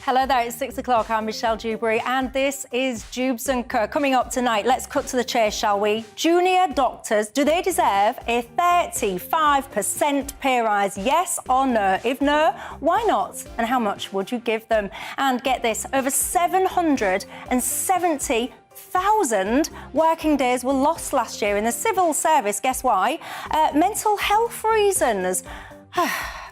Hello there, it's 6 o'clock. I'm Michelle Dewberry and this is Dewbs & Co. Coming up tonight, let's cut to the chase, shall we? Junior doctors, do they deserve a 35% pay rise? Yes or no? If no, why not? And how much would you give them? And get this, over 770,000 working days were lost last year in the civil service. Guess why? Mental health reasons.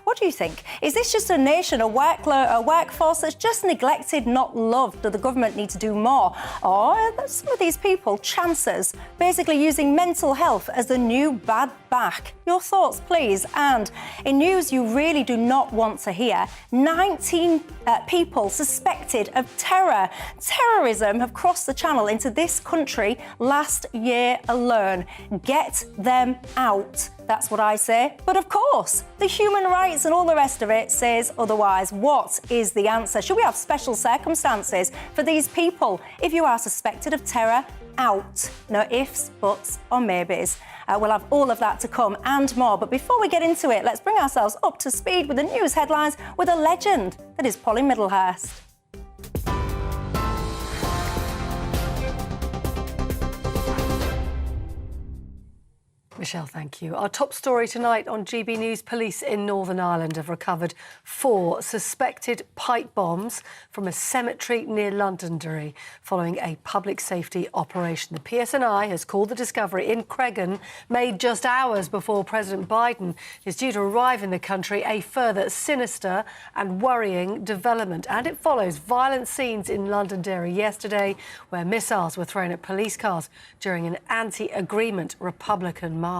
What do you think? Is this just a nation, a workforce that's just neglected, not loved? Do the government need to do more? Or are some of these people chancers, basically using mental health as the new bad back? Your thoughts, please. And in news you really do not want to hear, 19 people suspected of terrorism have crossed the channel into this country last year alone. Get them out. That's what I say. But of course, the human rights and all the rest of it says otherwise. What is the answer? Should we have special circumstances for these people? If you are suspected of terror, out. No ifs, buts or maybes. We'll have all of that to come and more. But before we get into it, let's bring ourselves up to speed with the news headlines with a legend that is Polly Middlehurst. Michelle, thank you. Our top story tonight on GB News: police in Northern Ireland have recovered 4 suspected pipe bombs from a cemetery near Londonderry following a public safety operation. The PSNI has called the discovery in Cregan, made just hours before President Biden is due to arrive in the country, a further sinister and worrying development. And it follows violent scenes in Londonderry yesterday where missiles were thrown at police cars during an anti-agreement Republican march.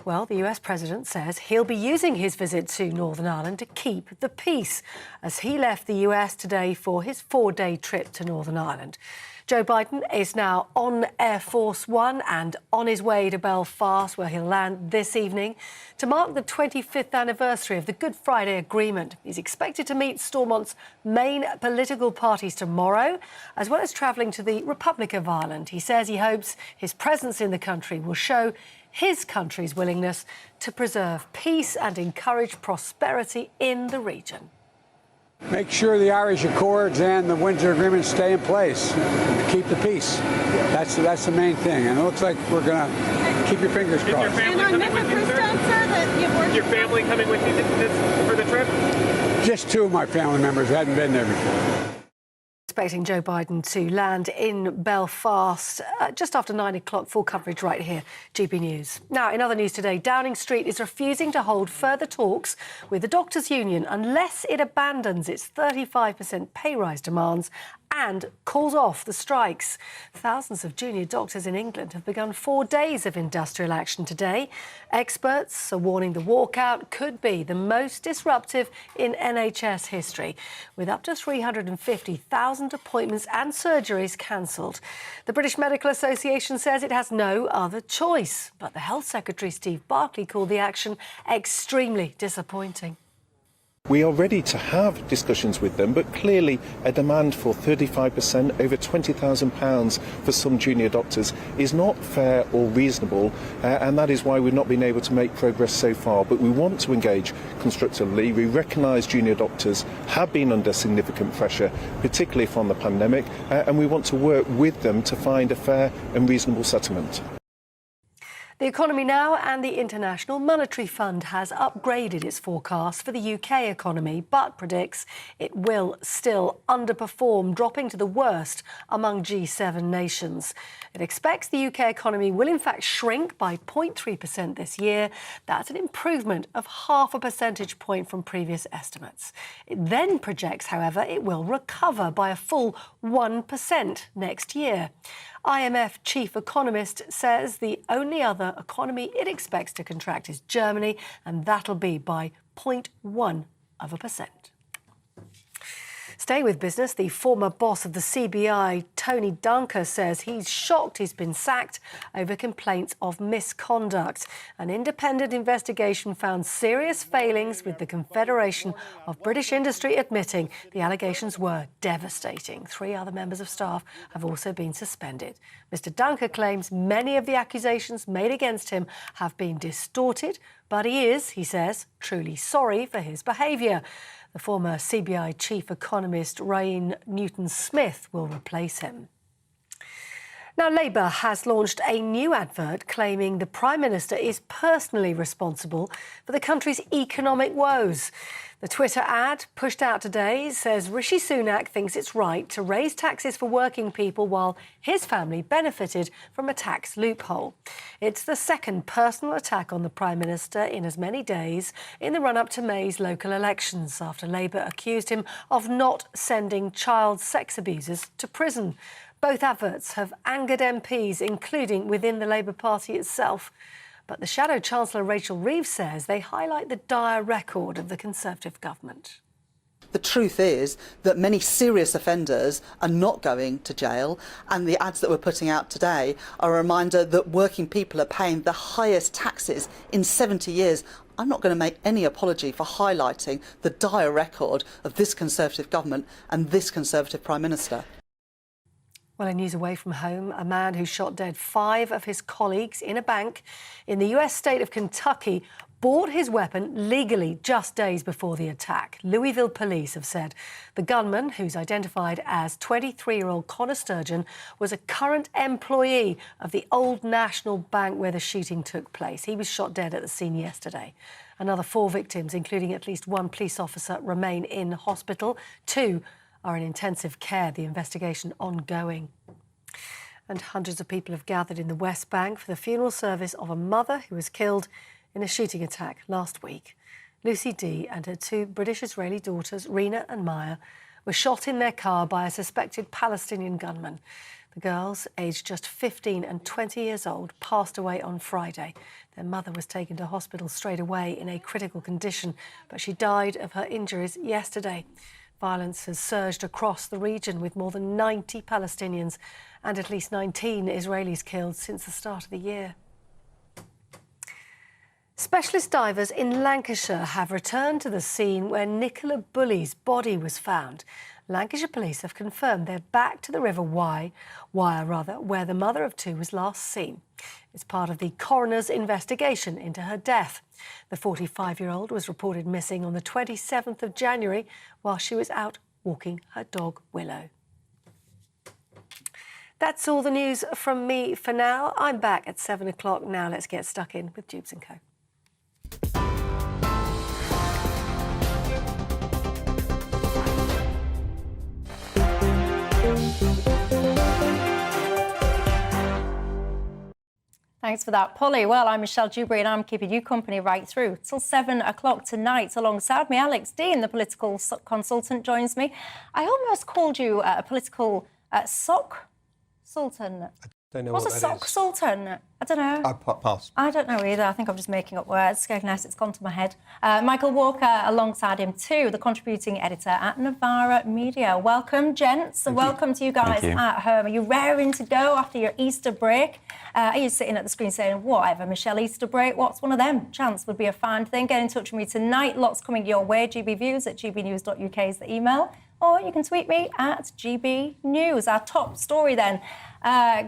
Well, the US president says he'll be using his visit to Northern Ireland to keep the peace as he left the US today for his 4-day trip to Northern Ireland. Joe Biden is now on Air Force One and on his way to Belfast, where he'll land this evening to mark the 25th anniversary of the Good Friday Agreement. He's expected to meet Stormont's main political parties tomorrow, as well as travelling to the Republic of Ireland. He says he hopes his presence in the country will show his country's willingness to preserve peace and encourage prosperity in the region. Make sure the Irish Accords and the Windsor Agreement stay in place. Keep the peace. That's the main thing. And it looks like we're going to keep your fingers crossed. Is your family coming with you for the trip? Just 2 of my family members hadn't been there before. Expecting Joe Biden to land in Belfast just after 9 o'clock. Full coverage right here, GB News. Now, in other news today, Downing Street is refusing to hold further talks with the Doctors' Union unless it abandons its 35% pay rise demands and calls off the strikes. Thousands of junior doctors in England have begun 4 days of industrial action today. Experts are warning the walkout could be the most disruptive in NHS history, with up to 350,000 appointments and surgeries cancelled. The British Medical Association says it has no other choice, but the Health Secretary Steve Barclay called the action extremely disappointing. We are ready to have discussions with them, but clearly a demand for 35%, over £20,000 for some junior doctors is not fair or reasonable, and that is why we've not been able to make progress so far. But we want to engage constructively. We recognise junior doctors have been under significant pressure, particularly from the pandemic, and we want to work with them to find a fair and reasonable settlement. The economy now, and the International Monetary Fund has upgraded its forecast for the UK economy, but predicts it will still underperform, dropping to the worst among G7 nations. It expects the UK economy will in fact shrink by 0.3% this year. That's an improvement of 0.5 percentage point from previous estimates. It then projects, however, it will recover by a full 1% next year. IMF chief economist says the only other economy it expects to contract is Germany, and that'll be by 0.1%. Stay with business. The former boss of the CBI, Tony Dunker, says he's shocked he's been sacked over complaints of misconduct. An independent investigation found serious failings, with the Confederation of British Industry admitting the allegations were devastating. 3 other members of staff have also been suspended. Mr. Dunker claims many of the accusations made against him have been distorted, but he says, truly sorry for his behaviour. The former CBI chief economist Rain Newton-Smith will replace him. Now, Labour has launched a new advert claiming the Prime Minister is personally responsible for the country's economic woes. The Twitter ad pushed out today says Rishi Sunak thinks it's right to raise taxes for working people while his family benefited from a tax loophole. It's the second personal attack on the Prime Minister in as many days in the run-up to May's local elections, after Labour accused him of not sending child sex abusers to prison. Both adverts have angered MPs, including within the Labour Party itself. But the Shadow Chancellor Rachel Reeves says they highlight the dire record of the Conservative government. The truth is that many serious offenders are not going to jail, and the ads that we're putting out today are a reminder that working people are paying the highest taxes in 70 years. I'm not going to make any apology for highlighting the dire record of this Conservative government and this Conservative Prime Minister. Well, in news away from home, a man who shot dead 5 of his colleagues in a bank in the US state of Kentucky bought his weapon legally just days before the attack. Louisville police have said the gunman, who's identified as 23-year-old Connor Sturgeon, was a current employee of the Old National Bank where the shooting took place. He was shot dead at the scene yesterday. Another 4 victims, including at least 1 police officer, remain in hospital. 2 are in intensive care, the investigation ongoing. And hundreds of people have gathered in the West Bank for the funeral service of a mother who was killed in a shooting attack last week. Lucy D and her 2 British-Israeli daughters, Rena and Maya, were shot in their car by a suspected Palestinian gunman. The girls, aged just 15 and 20 years old, passed away on Friday. Their mother was taken to hospital straight away in a critical condition, but she died of her injuries yesterday. Violence has surged across the region, with more than 90 Palestinians and at least 19 Israelis killed since the start of the year. Specialist divers in Lancashire have returned to the scene where Nicola Bulley's body was found. Lancashire police have confirmed they're back to the River Wye, where the mother of 2 was last seen. It's part of the coroner's investigation into her death. The 45-year-old was reported missing on the 27th of January while she was out walking her dog Willow. That's all the news from me for now. I'm back at 7 o'clock. Now let's get stuck in with Dewbs & Co. Thanks for that, Polly. Well, I'm Michelle Dewberry and I'm keeping you company right through till 7 o'clock tonight. Alongside me, Alex Dean, the political consultant, joins me. I almost called you a political sock sultan. I don't know What's what a that sock is. sultan? I don't know. I pass. I don't know either. I think I'm just making up words. Goodness, it's gone to my head. Michael Walker, alongside him too, the contributing editor at Novara Media. Welcome, gents. And welcome to you guys at home. Are you raring to go after your Easter break? Are you sitting at the screen saying, whatever, Michelle, Easter break, what's one of them? Chance would be a fine thing. Get in touch with me tonight. Lots coming your way. GBViews at gbnews.uk is the email. Or you can tweet me at GBNews. Our top story then.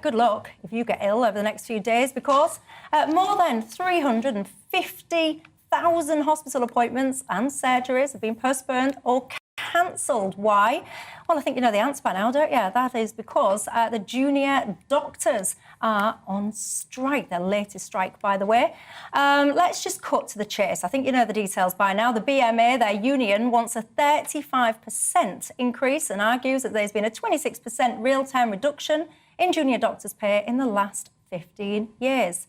Good luck if you get ill over the next few days, because more than 350,000 hospital appointments and surgeries have been postponed or cancelled. Why? Well, I think you know the answer by now, don't you? That is because the junior doctors are on strike, their latest strike, by the way. Let's just cut to the chase. I think you know the details by now. The BMA, their union, wants a 35% increase and argues that there's been a 26% real-time reduction in junior doctors' pay in the last 15 years.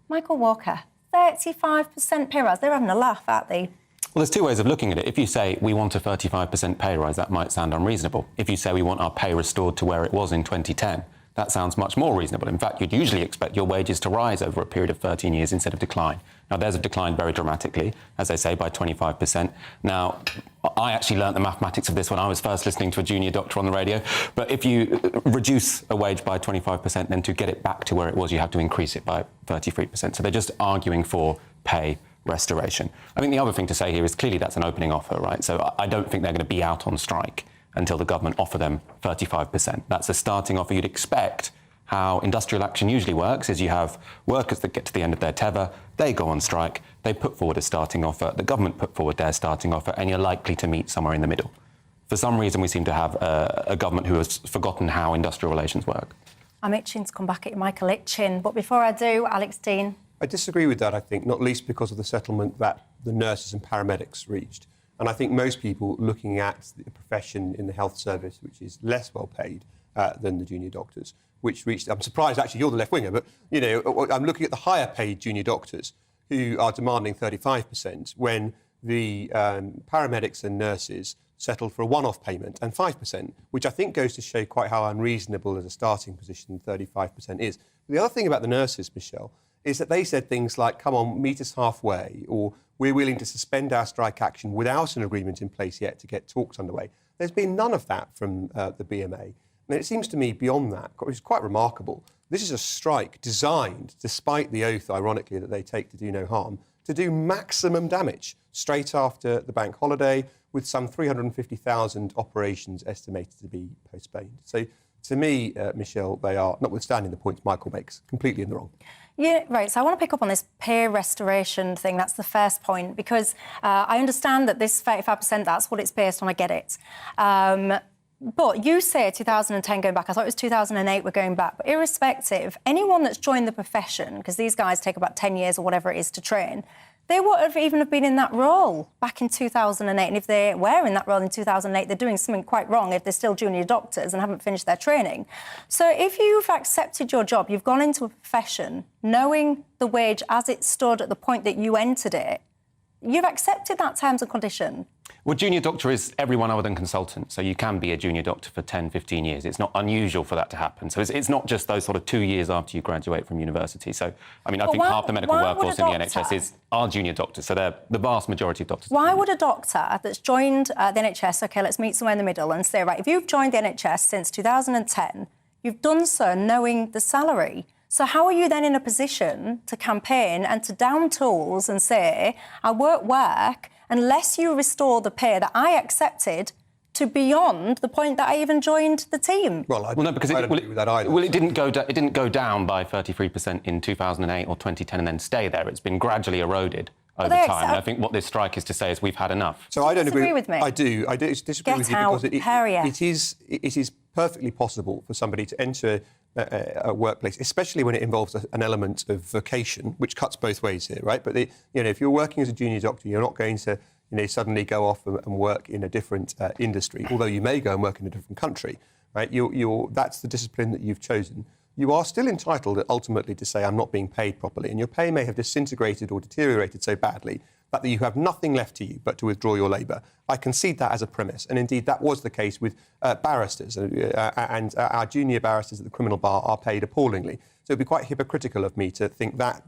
Michael Walker, 35% pay rise. They're having a laugh, aren't they? Well, there's 2 ways of looking at it. If you say we want a 35% pay rise, that might sound unreasonable. If you say we want our pay restored to where it was in 2010, that sounds much more reasonable. In fact, you'd usually expect your wages to rise over a period of 13 years instead of decline. Now, theirs have declined very dramatically, as they say, by 25%. Now, I actually learnt the mathematics of this when I was first listening to a junior doctor on the radio. But if you reduce a wage by 25%, then to get it back to where it was, you have to increase it by 33%. So they're just arguing for pay restoration. I think the other thing to say here is clearly that's an opening offer, right? So I don't think they're going to be out on strike until the government offer them 35%. That's a starting offer. You'd expect how industrial action usually works is you have workers that get to the end of their tether, they go on strike, they put forward a starting offer, the government put forward their starting offer, and you're likely to meet somewhere in the middle. For some reason, we seem to have a government who has forgotten how industrial relations work. I'm itching to come back at Michael itching, but before I do, Alex Dean. I disagree with that, I think, not least because of the settlement that the nurses and paramedics reached. And I think most people looking at the profession in the health service, which is less well paid than the junior doctors, which reached, I'm surprised actually you're the left winger, but, you know, I'm looking at the higher paid junior doctors who are demanding 35% when the paramedics and nurses settled for a one-off payment and 5%, which I think goes to show quite how unreasonable as a starting position 35% is. The other thing about the nurses, Michelle, is that they said things like, come on, meet us halfway, or we're willing to suspend our strike action without an agreement in place yet to get talks underway. There's been none of that from the BMA. And it seems to me beyond that, which is quite remarkable, this is a strike designed, despite the oath, ironically, that they take to do no harm, to do maximum damage straight after the bank holiday, with some 350,000 operations estimated to be postponed. So, to me, Michelle, they are, notwithstanding the points Michael makes, completely in the wrong. Yeah, right. So I want to pick up on this pay restoration thing. That's the first point, because I understand that this 35%, that's what it's based on. I get it. But you say 2010 going back. I thought it was 2008 we're going back. But irrespective, anyone that's joined the profession, because these guys take about 10 years or whatever it is to train, they wouldn't even have been in that role back in 2008. And if they were in that role in 2008, they're doing something quite wrong if they're still junior doctors and haven't finished their training. So if you've accepted your job, you've gone into a profession knowing the wage as it stood at the point that you entered it, you've accepted that terms and condition. Well, junior doctor is everyone other than consultant, so you can be a junior doctor for 10, 15 years. It's not unusual for that to happen. So it's not just those sort of 2 years after you graduate from university. So, I mean, I think half the medical workforce in the NHS are junior doctors, so they're the vast majority of doctors. Why would a doctor that's joined the NHS, OK, let's meet somewhere in the middle and say, right, if you've joined the NHS since 2010, you've done so knowing the salary. So how are you then in a position to campaign and to down tools and say, I won't work unless you restore the pay that I accepted to beyond the point that I even joined the team? Well, no, because I don't agree with that either. Well, it didn't go down by 33% in 2008 or 2010 and then stay there. It's been gradually eroded over time. And I think what this strike is to say is we've had enough. So I don't agree with me. I do disagree with you because it is perfectly possible for somebody to enter a workplace, especially when it involves an element of vocation, which cuts both ways here, right? But if you're working as a junior doctor, you're not going to suddenly go off and work in a different industry, although you may go and work in a different country, right? That's the discipline that you've chosen. You are still entitled ultimately to say, I'm not being paid properly, and your pay may have disintegrated or deteriorated so badly that you have nothing left to you but to withdraw your labour. I concede that as a premise, and indeed that was the case with barristers, and our junior barristers at the criminal bar are paid appallingly. So it'd be quite hypocritical of me to think that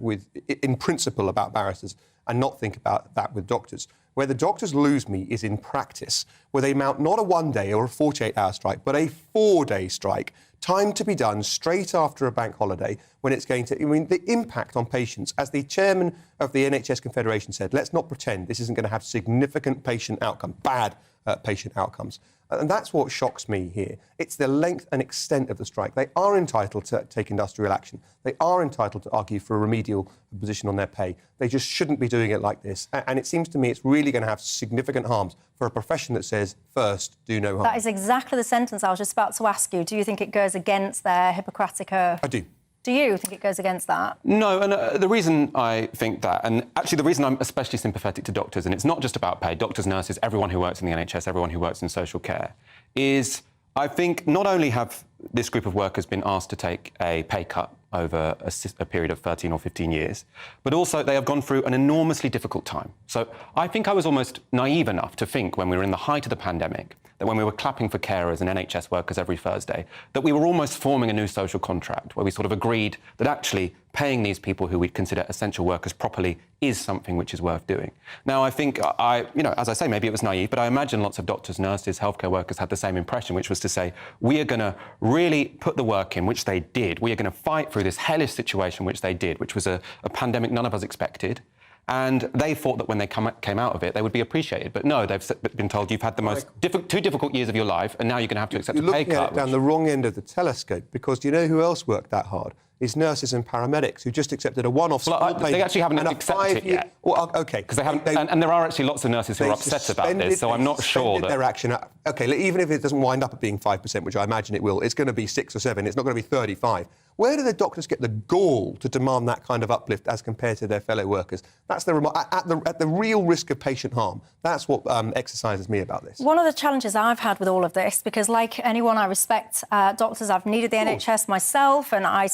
in principle about barristers and not think about that with doctors. Where the doctors lose me is in practice, where they mount not a 1-day or a 48-hour strike, but a 4-day strike, timed to be done straight after a bank holiday, when it's going to... I mean, the impact on patients, as the chairman of the NHS Confederation said, let's not pretend this isn't going to have significant patient outcome, bad patient outcomes. And that's what shocks me here. It's the length and extent of the strike. They are entitled to take industrial action. They are entitled to argue for a remedial position on their pay. They just shouldn't be doing it like this. And it seems to me it's really going to have significant harms for a profession that says, first, do no harm. That is exactly the sentence I was just about to ask you. Do you think it goes against their Hippocratic oath? I do. Do you think it goes against that? No, and the reason I think that, and actually the reason I'm especially sympathetic to doctors, and it's not just about pay, doctors, nurses, everyone who works in the NHS, everyone who works in social care, is I think not only have this group of workers been asked to take a pay cut over a period of 13 or 15 years, but also they have gone through an enormously difficult time. So I think I was almost naive enough to think when we were in the height of the pandemic, that when we were clapping for carers and NHS workers every Thursday, that we were almost forming a new social contract where we sort of agreed that actually paying these people who we consider essential workers properly is something which is worth doing. Now, I think, as I say, maybe it was naive, but I imagine lots of doctors, nurses, healthcare workers had the same impression, which was to say, we are going to really put the work in, which they did. We are going to fight through this hellish situation, which they did, which was a pandemic none of us expected. And they thought that when they came out of it, they would be appreciated. But no, they've been told you've had the most two difficult years of your life, and now you're going to have to accept a pay cut. You're looking at it down the wrong end of the telescope, because do you know who else worked that hard? Is nurses and paramedics who just accepted a one-off payment. They actually haven't accepted it yet. Well, OK. Because they haven't, and there are actually lots of nurses who are upset about this, so I'm not sure that... their action. OK, even if it doesn't wind up at being 5%, which I imagine it will, it's going to be 6 or 7, it's not going to be 35. Where do the doctors get the gall to demand that kind of uplift as compared to their fellow workers? That's at the real risk of patient harm. That's what exercises me about this. One of the challenges I've had with all of this, because like anyone I respect doctors, I've needed the NHS myself, and I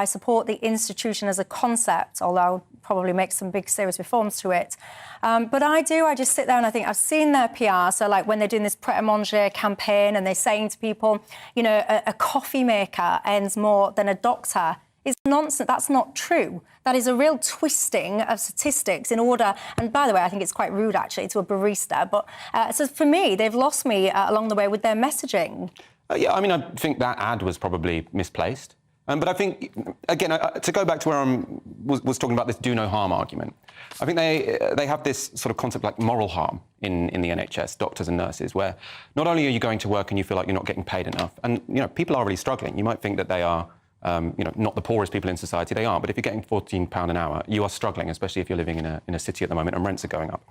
support the institution as a concept, although I'll probably make some big serious reforms to it. But I just sit there and I think I've seen their PR. So like when they're doing this Pret-a-Manger campaign and they're saying to people, you know, a coffee maker earns more than a doctor, is nonsense. That's not true. That is a real twisting of statistics in order... And by the way, I think it's quite rude, actually, to a barista. But so for me, they've lost me along the way with their messaging. Yeah, I mean, I think that ad was probably misplaced. But I think, again, to go back to where I was talking about this do no harm argument, I think they have this sort of concept like moral harm in the NHS, doctors and nurses, where not only are you going to work and you feel like you're not getting paid enough, and, you know, people are really struggling. You might think that they are, not the poorest people in society, they are, but if you're getting £14 an hour, you are struggling, especially if you're living in a city at the moment and rents are going up.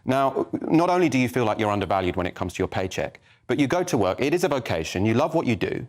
Now, not only do you feel like you're undervalued when it comes to your paycheck, but you go to work, it is a vocation, you love what you do,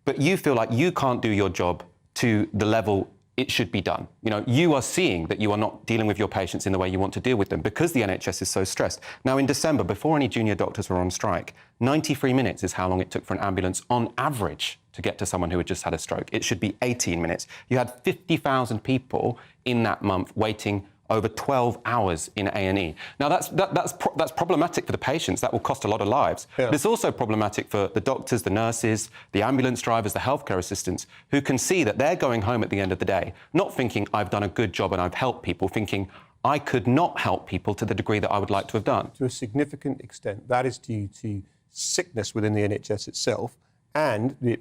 but you feel like you can't do your job to the level it should be done. You know, you are seeing that you are not dealing with your patients in the way you want to deal with them because the NHS is so stressed. Now, in December, before any junior doctors were on strike, 93 minutes is how long it took for an ambulance, on average, to get to someone who had just had a stroke. It should be 18 minutes. You had 50,000 people in that month waiting over 12 hours in A&E. Now, that's problematic for the patients. That will cost a lot of lives. Yeah. But it's also problematic for the doctors, the nurses, the ambulance drivers, the healthcare assistants, who can see that they're going home at the end of the day, not thinking, I've done a good job and I've helped people, thinking, I could not help people to the degree that I would like to have done. To a significant extent, that is due to sickness within the NHS itself and, many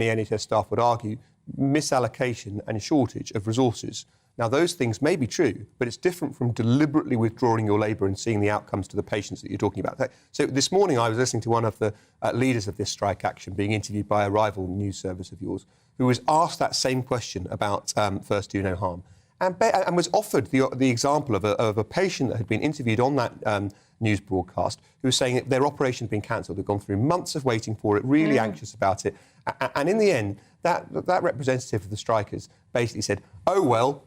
NHS staff would argue, misallocation and shortage of resources. Now, those things may be true, but it's different from deliberately withdrawing your labour and seeing the outcomes to the patients that you're talking about. So this morning I was listening to one of the leaders of this strike action being interviewed by a rival news service of yours, who was asked that same question about first do no harm, and was offered the example of a patient that had been interviewed on that news broadcast, who was saying that their operation had been cancelled. They'd gone through months of waiting for it, really anxious about it. And in the end, that representative of the strikers basically said, oh, well,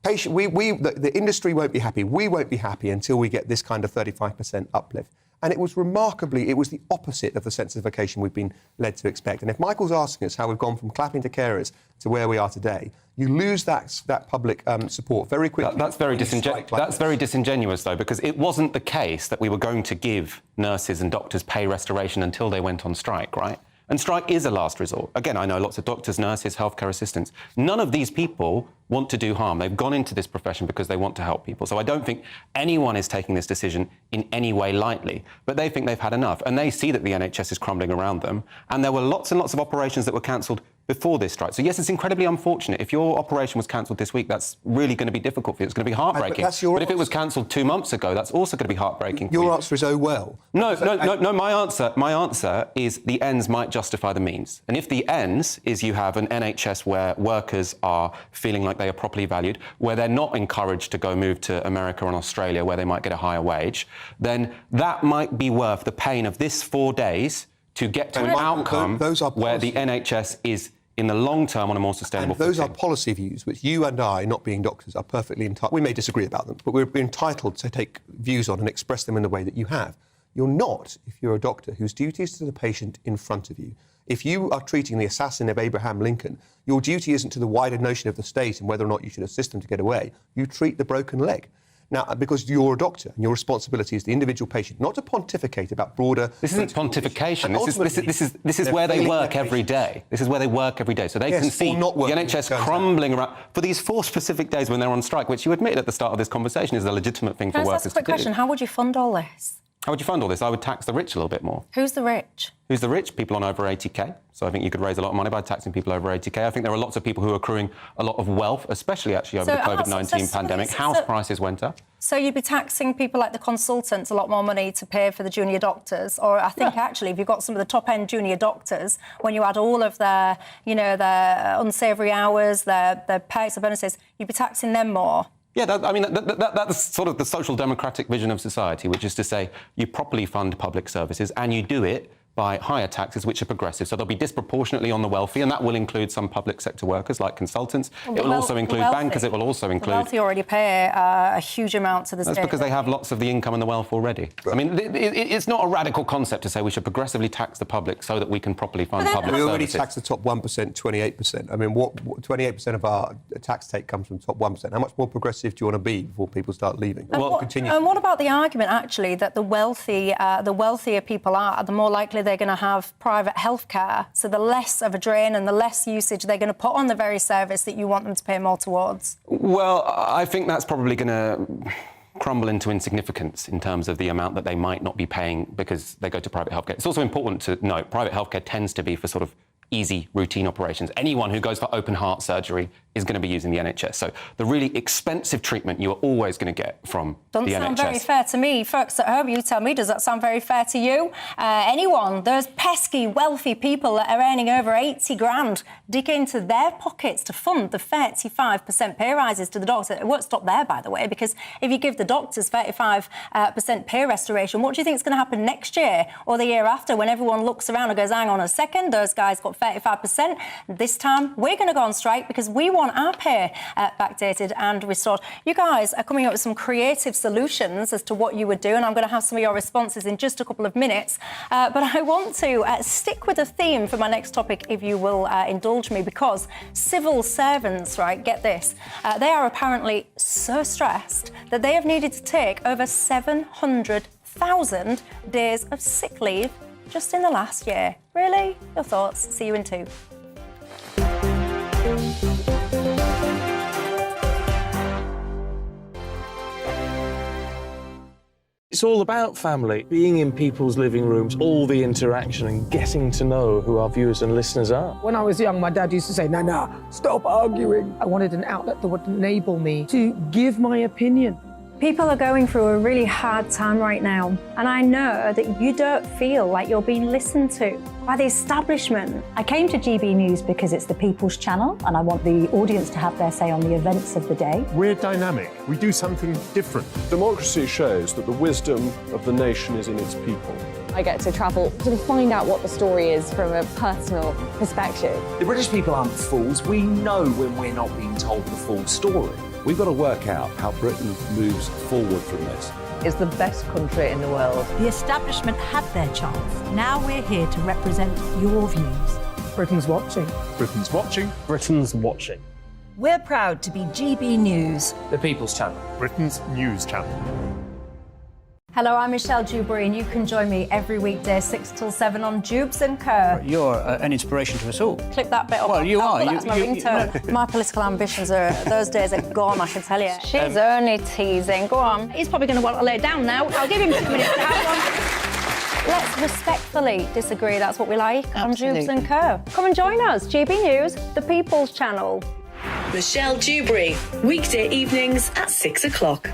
the industry won't be happy. We won't be happy until we get this kind of 35% uplift. And it was the opposite of the sensification we've been led to expect. And if Michael's asking us how we've gone from clapping to carers to where we are today, you lose that public support very quickly. That's very disingenuous, though, because it wasn't the case that we were going to give nurses and doctors pay restoration until they went on strike, right? And strike is a last resort. Again, I know lots of doctors, nurses, healthcare assistants. None of these people want to do harm. They've gone into this profession because they want to help people. So I don't think anyone is taking this decision in any way lightly. But they think they've had enough. And they see that the NHS is crumbling around them. And there were lots and lots of operations that were cancelled before this strike. So, yes, it's incredibly unfortunate. If your operation was cancelled this week, that's really going to be difficult for you. It's going to be heartbreaking. But if it was cancelled 2 months ago, that's also going to be heartbreaking. Your answer is, oh, well. No, my answer is the ends might justify the means. And if the ends is you have an NHS where workers are feeling like they are properly valued, where they're not encouraged to go move to America and Australia where they might get a higher wage, then that might be worth the pain of this 4 days to get to an outcome where the NHS is in the long term on a more sustainable footing. Those are policy views which you and I, not being doctors, are perfectly entitled. We may disagree about them, but we're entitled to take views on and express them in the way that you have. You're not if you're a doctor whose duty is to the patient in front of you. If you are treating the assassin of Abraham Lincoln, your duty isn't to the wider notion of the state and whether or not you should assist them to get away. You treat the broken leg. Now, because you're a doctor, and your responsibility is the individual patient, not to pontificate about broader... This isn't pontification. This is where they work every day. This is where they work every day. So they can see the NHS crumbling around for these 4 specific days when they're on strike, which you admit at the start of this conversation is a legitimate thing for workers to do. Can I ask a quick question? How would you fund all this? How would you fund all this? I would tax the rich a little bit more. Who's the rich? Who's the rich? People on over 80k. So I think you could raise a lot of money by taxing people over 80k. I think there are lots of people who are accruing a lot of wealth, especially actually over the COVID-19 pandemic. House prices went up. So you'd be taxing people like the consultants a lot more money to pay for the junior doctors, or I think actually if you've got some of the top-end junior doctors, when you add all of their, their unsavoury hours, their perks and bonuses, you'd be taxing them more. Yeah, that's sort of the social democratic vision of society, which is to say you properly fund public services and you do it by higher taxes, which are progressive. So they'll be disproportionately on the wealthy, and that will include some public sector workers like consultants. It will also include bankers. It will also include... The wealthy already pay a huge amount to the state. That's because they have lots of the income and the wealth already. I mean, it's not a radical concept to say we should progressively tax the public so that we can properly fund public services. We already tax the top 1%, 28%. I mean, 28% of our tax take comes from the top 1%. How much more progressive do you want to be before people start leaving? And what about the argument, actually, that the wealthier people are, the more likely they're going to have private healthcare, so the less of a drain and the less usage they're going to put on the very service that you want them to pay more towards? Well, I think that's probably going to crumble into insignificance in terms of the amount that they might not be paying because they go to private healthcare. It's also important to note private healthcare tends to be for sort of easy routine operations. Anyone who goes for open heart surgery is going to be using the NHS. So the really expensive treatment you are always going to get from the NHS. Doesn't sound very fair to me. Folks at home, you tell me, does that sound very fair to you? Anyone, those pesky, wealthy people that are earning over 80 grand, dig into their pockets to fund the 35% pay rises to the doctors. It won't stop there, by the way, because if you give the doctors 35% pay restoration, what do you think is going to happen next year or the year after when everyone looks around and goes, hang on a second, those guys got 35%. This time, we're going to go on strike because we want our pay backdated and restored. You guys are coming up with some creative solutions as to what you would do, and I'm going to have some of your responses in just a couple of minutes. But I want to stick with a theme for my next topic, if you will indulge me, because civil servants, right, get this, they are apparently so stressed that they have needed to take over 700,000 days of sick leave just in the last year. Really? Your thoughts? See you in 2. It's all about family, being in people's living rooms, all the interaction and getting to know who our viewers and listeners are. When I was young, my dad used to say, Nana, stop arguing. I wanted an outlet that would enable me to give my opinion. People are going through a really hard time right now, and I know that you don't feel like you're being listened to by the establishment. I came to GB News because it's the People's Channel, and I want the audience to have their say on the events of the day. We're dynamic. We do something different. Democracy shows that the wisdom of the nation is in its people. I get to travel to find out what the story is from a personal perspective. The British people aren't fools. We know when we're not being told the full story. We've got to work out how Britain moves forward from this. It's the best country in the world. The establishment had their chance. Now we're here to represent your views. Britain's watching. Britain's watching. Britain's watching. We're proud to be GB News. The People's Channel. Britain's news channel. Hello, I'm Michelle Dewbs, and you can join me every weekday 6 till 7 on Dewbs and Co. You're an inspiration to us all. Click that bit up. Well, you are. That's my ringtone. My political ambitions are, those days are gone, I can tell you. She's only teasing. Go on. He's probably going to want to lay down now. I'll give him 2 minutes to have one. Let's respectfully disagree. That's what we like. Absolutely. On Dewbs and Co. Come and join us. GB News, the People's Channel. Michelle Dewbs, weekday evenings at 6 o'clock.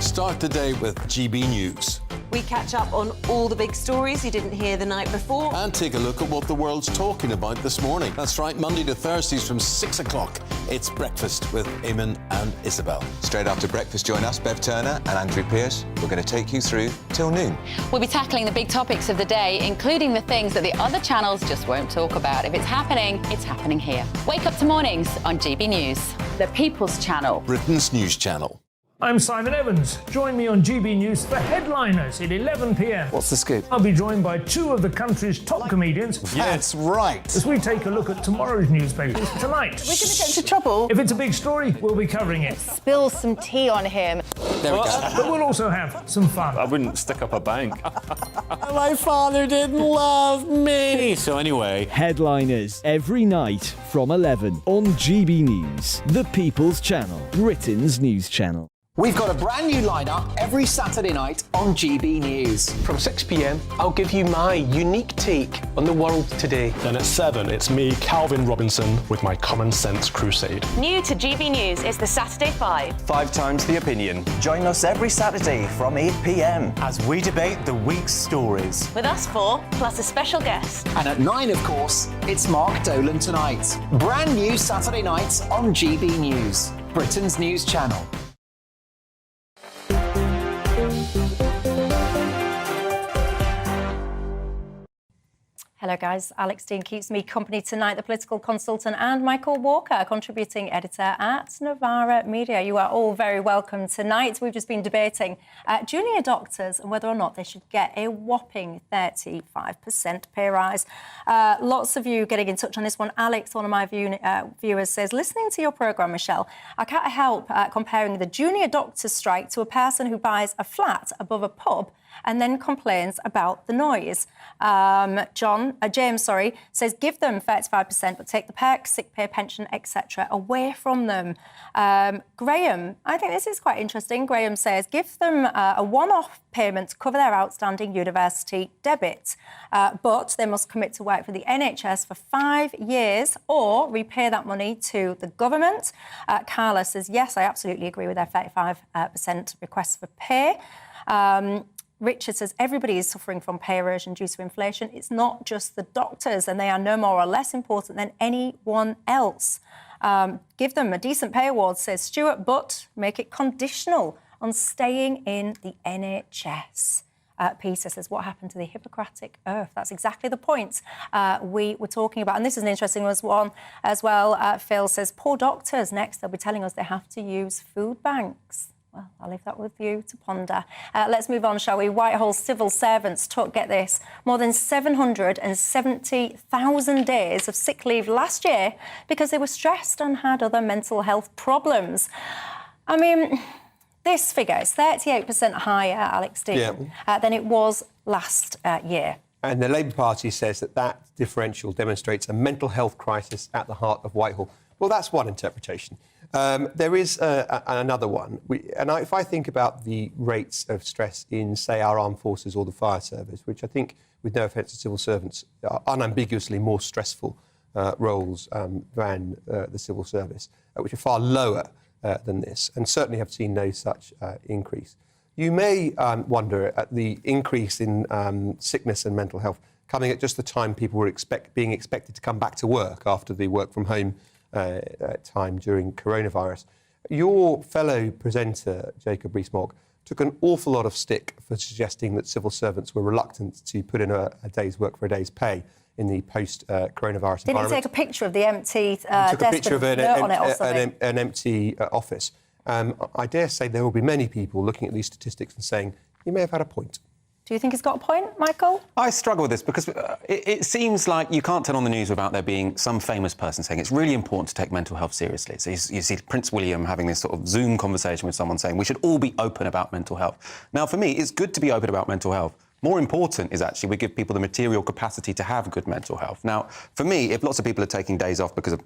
Start the day with GB News. We catch up on all the big stories you didn't hear the night before. And take a look at what the world's talking about this morning. That's right, Monday to Thursdays from 6 o'clock. It's Breakfast with Eamon and Isabel. Straight after breakfast, join us, Bev Turner and Andrew Pearce. We're going to take you through till noon. We'll be tackling the big topics of the day, including the things that the other channels just won't talk about. If it's happening here. Wake up to mornings on GB News, the People's Channel. Britain's news channel. I'm Simon Evans. Join me on GB News for Headliners at 11 p.m. What's the scoop? I'll be joined by two of the country's top comedians. That's right. As we take a look at tomorrow's newspapers tonight. We're going to get into trouble. If it's a big story, we'll be covering it. Spill some tea on him. There we go. But we'll also have some fun. I wouldn't stick up a bank. My father didn't love me. So anyway, Headliners every night from 11 on GB News, the People's Channel, Britain's news channel. We've got a brand new lineup every Saturday night on GB News. From 6 p.m, I'll give you my unique take on the world today. Then at 7, it's me, Calvin Robinson, with my Common Sense Crusade. New to GB News is the Saturday 5. 5 times the opinion. Join us every Saturday from 8 p.m. as we debate the week's stories. With us 4, plus a special guest. And at 9, of course, it's Mark Dolan Tonight. Brand new Saturday nights on GB News, Britain's news channel. Hello guys, Alex Dean keeps me company tonight, the political consultant, and Michael Walker, contributing editor at Novara Media. You are all very welcome tonight. We've just been debating junior doctors and whether or not they should get a whopping 35% pay rise. Lots of you getting in touch on this one. Alex, one of my viewers, says, listening to your programme, Michelle, I can't help comparing the junior doctor strike to a person who buys a flat above a pub and then complains about the noise. James says give them 35%, but take the perks, sick pay, pension, etc. away from them. Graham, I think this is quite interesting. Graham says give them a one-off payment to cover their outstanding university debt, but they must commit to work for the NHS for 5 years or repay that money to the government. Carla says, yes, I absolutely agree with their 35% request for pay. Richard says everybody is suffering from pay erosion due to inflation. It's not just the doctors, and they are no more or less important than anyone else. Give them a decent pay award, says Stuart, but make it conditional on staying in the NHS. Peter says, what happened to the Hippocratic oath? That's exactly the point we were talking about. And this is an interesting one as well. Phil says, poor doctors. Next, they'll be telling us they have to use food banks. Well, I'll leave that with you to ponder. Let's move on, shall we? Whitehall civil servants took, get this, more than 770,000 days of sick leave last year because they were stressed and had other mental health problems. I mean, this figure is 38% higher, Alex Dean, than it was last year. And the Labour Party says that differential demonstrates a mental health crisis at the heart of Whitehall. Well, that's one interpretation. There is another one. If I think about the rates of stress in, say, our armed forces or the fire service, which I think, with no offence to civil servants, are unambiguously more stressful roles than the civil service, which are far lower than this, and certainly have seen no such increase. You may wonder at the increase in sickness and mental health coming at just the time people were being expected to come back to work after the work from home time during coronavirus. Your fellow presenter, Jacob Rees-Mogg, took an awful lot of stick for suggesting that civil servants were reluctant to put in a day's work for a day's pay in the post-coronavirus environment. Didn't he take a picture of the empty desk took a picture of an empty office. I dare say there will be many people looking at these statistics and saying, you may have had a point. Do you think he's got a point, Michael? I struggle with this because it seems like you can't turn on the news without there being some famous person saying it's really important to take mental health seriously. So you see Prince William having this sort of Zoom conversation with someone saying we should all be open about mental health. Now, for me, it's good to be open about mental health. More important is actually we give people the material capacity to have good mental health. Now, for me, if lots of people are taking days off because of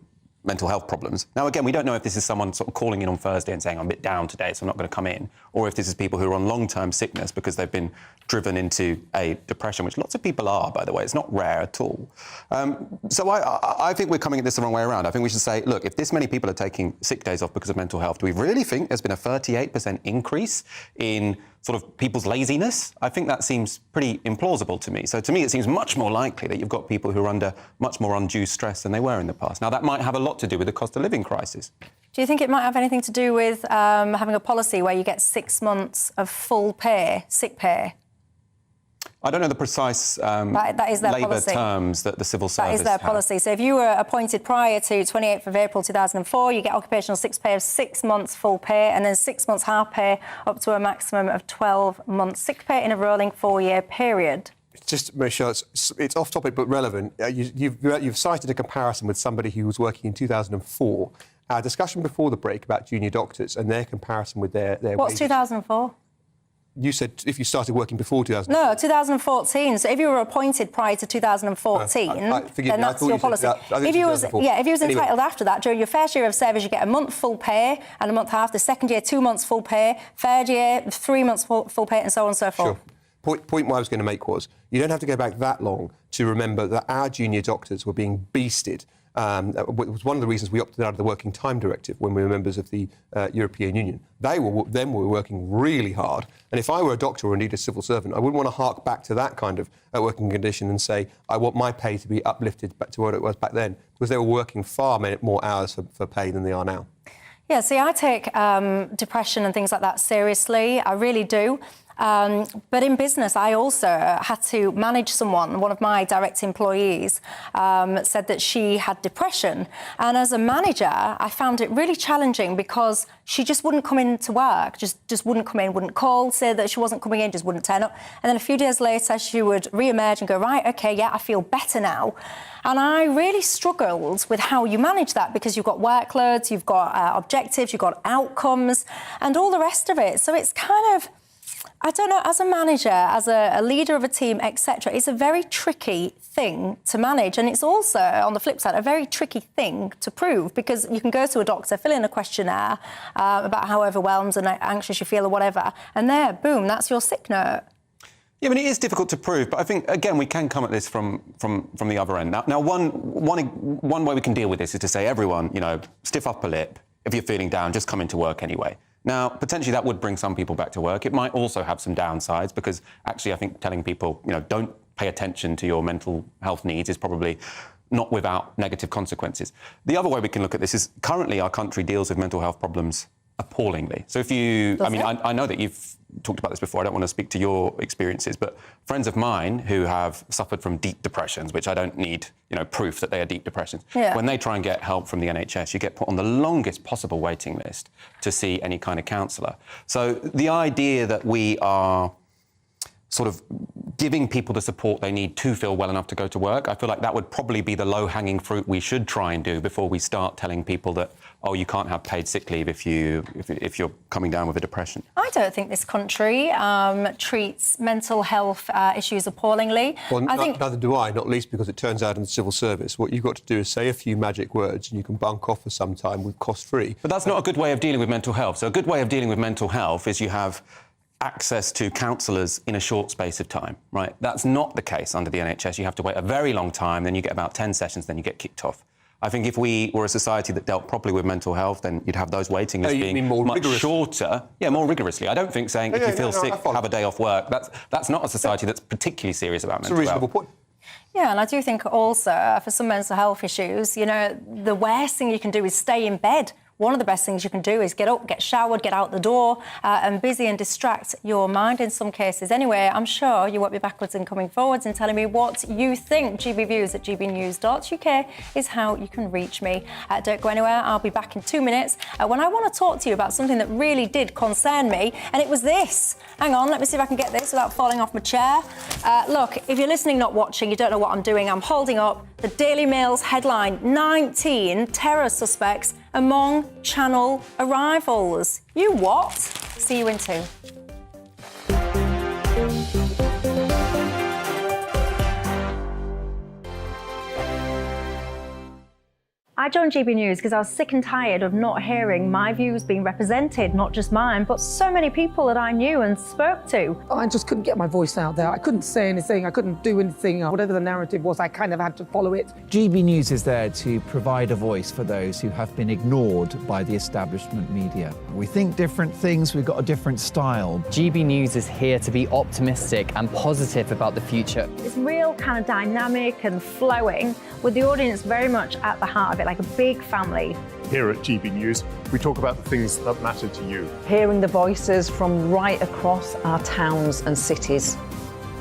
mental health problems. Now, again, we don't know if this is someone sort of calling in on Thursday and saying, I'm a bit down today, so I'm not going to come in, or if this is people who are on long-term sickness because they've been driven into a depression, which lots of people are, by the way. It's not rare at all. So I think we're coming at this the wrong way around. I think we should say, look, if this many people are taking sick days off because of mental health, do we really think there's been a 38% increase in sort of people's laziness? I think that seems pretty implausible to me. So to me, it seems much more likely that you've got people who are under much more undue stress than they were in the past. Now, that might have a lot to do with the cost of living crisis. Do you think it might have anything to do with having a policy where you get 6 months of full pay, sick pay? I don't know the precise that is their Labour policy. terms that the civil service That is their have. policy. So if you were appointed prior to 28th of April 2004, you get occupational sick pay of 6 months full pay and then 6 months half pay up to a maximum of 12 months sick pay in a rolling 4-year period. Just, Michelle, it's off topic but relevant. You've cited a comparison with somebody who was working in 2004. Our discussion before the break about junior doctors and their comparison with their What's wages. 2004? You said if you started working before 2004. No, 2014. So if you were appointed prior to 2014, then that's your policy. If you was entitled after that, during your first year of service, you get a month full pay and a month half. The second year, 2 months full pay. Third year, 3 months full pay, and so on and so forth. Sure. Point what I was going to make was you don't have to go back that long to remember that our junior doctors were being beasted. It was one of the reasons we opted out of the Working Time Directive when we were members of the European Union. They were working really hard. And if I were a doctor or indeed a civil servant, I wouldn't want to hark back to that kind of working condition and say, I want my pay to be uplifted back to what it was back then, because they were working far more hours for pay than they are now. Yeah, see, I take depression and things like that seriously. I really do. But in business, I also had to manage someone. One of my direct employees said that she had depression. And as a manager, I found it really challenging because she just wouldn't come in to work, just wouldn't come in, wouldn't call, say that she wasn't coming in, just wouldn't turn up. And then a few days later, she would re-emerge and go, right, OK, yeah, I feel better now. And I really struggled with how you manage that because you've got workloads, you've got objectives, you've got outcomes and all the rest of it. So it's kind of... I don't know, as a manager, as a leader of a team, etc., it's a very tricky thing to manage. And it's also, on the flip side, a very tricky thing to prove because you can go to a doctor, fill in a questionnaire about how overwhelmed and anxious you feel or whatever, and there, boom, that's your sick note. Yeah, I mean, it is difficult to prove, but I think, again, we can come at this from the other end. Now one way we can deal with this is to say, everyone, stiff upper lip. If you're feeling down, just come into work anyway. Now, potentially that would bring some people back to work. It might also have some downsides because actually I think telling people, don't pay attention to your mental health needs is probably not without negative consequences. The other way we can look at this is currently our country deals with mental health problems appallingly. So if you... I know that you've talked about this before. I don't want to speak to your experiences, but friends of mine who have suffered from deep depressions, which I don't need, proof that they are deep depressions. Yeah. When they try and get help from the NHS, you get put on the longest possible waiting list to see any kind of counsellor. So the idea that we are sort of giving people the support they need to feel well enough to go to work, I feel like that would probably be the low-hanging fruit we should try and do before we start telling people that, oh, you can't have paid sick leave if you're coming down with a depression. I don't think this country treats mental health issues appallingly. Well, neither do I, not least because it turns out in the civil service, what you've got to do is say a few magic words and you can bunk off for some time with cost-free. But that's not a good way of dealing with mental health. So a good way of dealing with mental health is you have access to counsellors in a short space of time, right? That's not the case under the NHS. You have to wait a very long time, then you get about 10 sessions, then you get kicked off. I think if we were a society that dealt properly with mental health, then you'd have those waiting lists being much shorter. Yeah, more rigorously. I don't think saying if you feel sick, have a day off work, that's not a society that's particularly serious about mental health. It's a reasonable point. Yeah, and I do think also for some mental health issues, the worst thing you can do is stay in bed. One of the best things you can do is get up, get showered, get out the door and busy and distract your mind in some cases. Anyway, I'm sure you won't be backwards and coming forwards and telling me what you think. gbviews@gbnews.uk is how you can reach me. Don't go anywhere. I'll be back in 2 minutes when I want to talk to you about something that really did concern me, and it was this. Hang on, let me see if I can get this without falling off my chair. Look, if you're listening, not watching, you don't know what I'm doing. I'm holding up the Daily Mail's headline, 19 terror suspects among Channel arrivals. You what? See you in 2. I joined GB News because I was sick and tired of not hearing my views being represented, not just mine, but so many people that I knew and spoke to. I just couldn't get my voice out there. I couldn't say anything. I couldn't do anything. Whatever the narrative was, I kind of had to follow it. GB News is there to provide a voice for those who have been ignored by the establishment media. We think different things. We've got a different style. GB News is here to be optimistic and positive about the future. It's real kind of dynamic and flowing, with the audience very much at the heart of it, like a big family. Here at GB News, we talk about the things that matter to you. Hearing the voices from right across our towns and cities.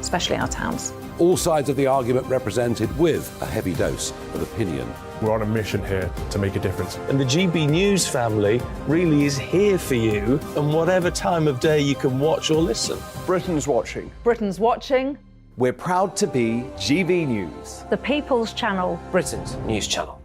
especially our towns. All sides of the argument represented with a heavy dose of opinion. We're on a mission here to make a difference. And the GB News family really is here for you, and whatever time of day you can watch or listen. Britain's watching. Britain's watching. We're proud to be GB News, The People's Channel. Britain's news channel.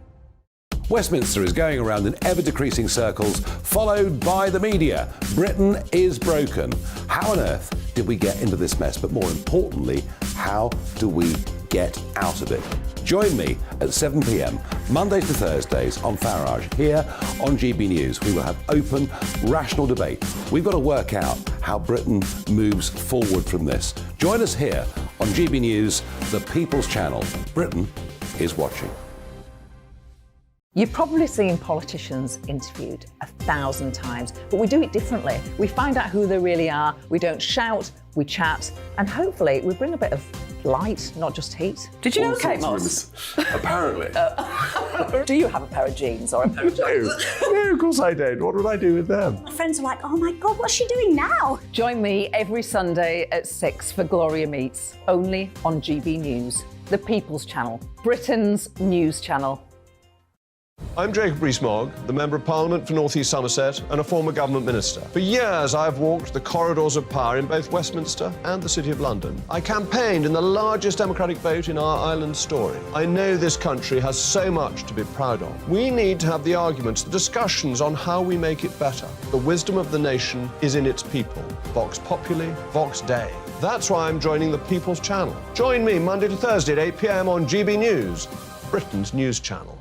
Westminster is going around in ever-decreasing circles, followed by the media. Britain is broken. How on earth did we get into this mess? But more importantly, how do we get out of it? Join me at 7 p.m, Mondays to Thursdays on Farage, here on GB News. We will have open, rational debate. We've got to work out how Britain moves forward from this. Join us here on GB News, the People's Channel. Britain is watching. You've probably seen politicians interviewed 1,000 times, but we do it differently. We find out who they really are, we don't shout, we chat, and hopefully we bring a bit of light, not just heat. Did you know Kate Moss? Apparently. Do you have a pair of jeans or a pair of jeans? No, of course I don't. What would I do with them? My friends are like, oh my God, what's she doing now? Join me every Sunday at 6 for Gloria Meets, only on GB News, the People's Channel, Britain's news channel. I'm Jacob Rees-Mogg, the Member of Parliament for North East Somerset and a former government minister. For years, I've walked the corridors of power in both Westminster and the City of London. I campaigned in the largest democratic vote in our island story. I know this country has so much to be proud of. We need to have the arguments, the discussions on how we make it better. The wisdom of the nation is in its people. Vox Populi, Vox Dei. That's why I'm joining the People's Channel. Join me Monday to Thursday at 8 p.m. on GB News, Britain's news channel.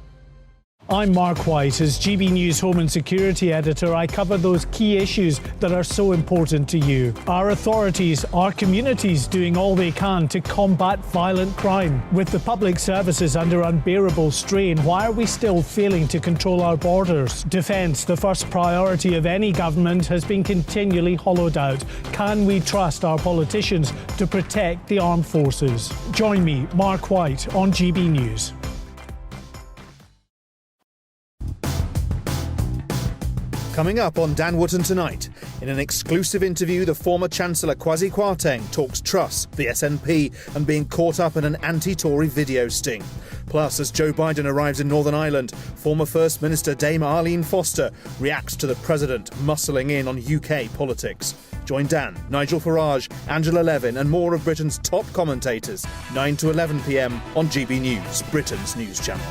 I'm Mark White. As GB News Home and Security Editor, I cover those key issues that are so important to you. Our authorities, our communities doing all they can to combat violent crime. With the public services under unbearable strain, why are we still failing to control our borders? Defence, the first priority of any government, has been continually hollowed out. Can we trust our politicians to protect the armed forces? Join me, Mark White, on GB News. Coming up on Dan Wootton tonight, in an exclusive interview, the former Chancellor Kwasi Kwarteng talks Truss, the SNP, and being caught up in an anti-Tory video sting. Plus, as Joe Biden arrives in Northern Ireland, former First Minister Dame Arlene Foster reacts to the President muscling in on UK politics. Join Dan, Nigel Farage, Angela Levin and more of Britain's top commentators, 9 to 11 p.m. on GB News, Britain's news channel.